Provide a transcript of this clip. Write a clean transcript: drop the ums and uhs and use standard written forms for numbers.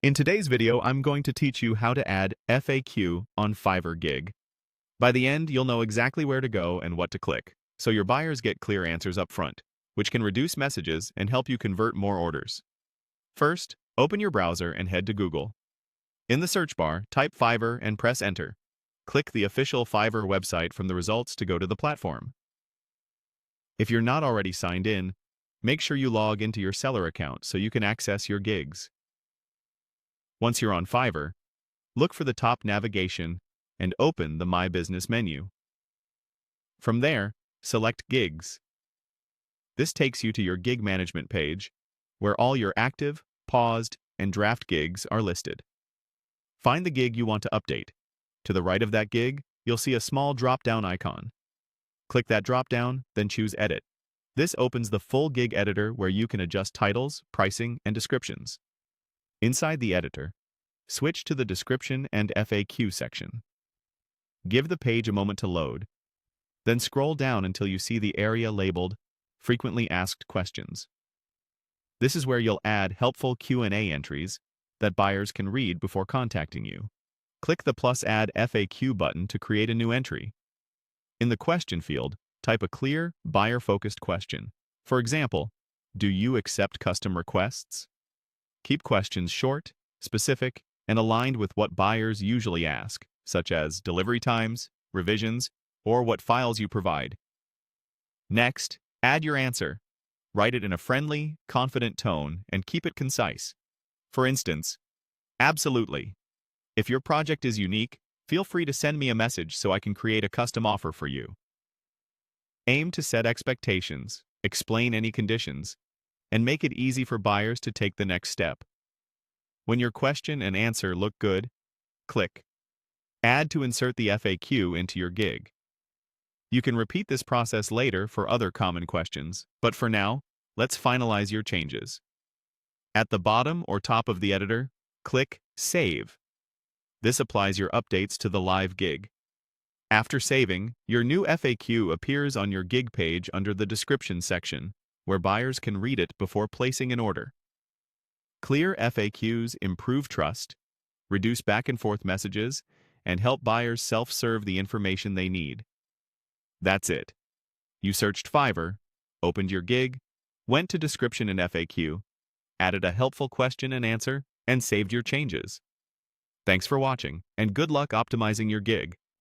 In today's video, I'm going to teach you how to add FAQ on Fiverr Gig. By the end, you'll know exactly where to go and what to click, so your buyers get clear answers up front, which can reduce messages and help you convert more orders. First, open your browser and head to Google. In the search bar, type Fiverr and press Enter. Click the official Fiverr website from the results to go to the platform. If you're not already signed in, make sure you log into your seller account so you can access your gigs. Once you're on Fiverr, look for the top navigation and open the My Business menu. From there, select Gigs. This takes you to your gig management page, where all your active, paused, and draft gigs are listed. Find the gig you want to update. To the right of that gig, you'll see a small drop-down icon. Click that drop-down, then choose Edit. This opens the full gig editor where you can adjust titles, pricing, and descriptions. Inside the editor, switch to the Description and FAQ section. Give the page a moment to load, then scroll down until you see the area labeled Frequently Asked Questions. This is where you'll add helpful Q&A entries that buyers can read before contacting you. Click the plus Add FAQ button to create a new entry. In the question field, type a clear, buyer-focused question. For example, do you accept custom requests? Keep questions short, specific, and aligned with what buyers usually ask, such as delivery times, revisions, or what files you provide. Next, add your answer. Write it in a friendly, confident tone and keep it concise. For instance, absolutely. If your project is unique, feel free to send me a message so I can create a custom offer for you. Aim to set expectations, explain any conditions, and make it easy for buyers to take the next step. When your question and answer look good, click Add to insert the FAQ into your gig. You can repeat this process later for other common questions, but for now, let's finalize your changes. At the bottom or top of the editor, click Save. This applies your updates to the live gig. After saving, your new FAQ appears on your gig page under the Description section, where buyers can read it before placing an order. Clear FAQs improve trust, reduce back-and-forth messages, and help buyers self-serve the information they need. That's it. You searched Fiverr, opened your gig, went to Description and FAQ, added a helpful question and answer, and saved your changes. Thanks for watching, and good luck optimizing your gig.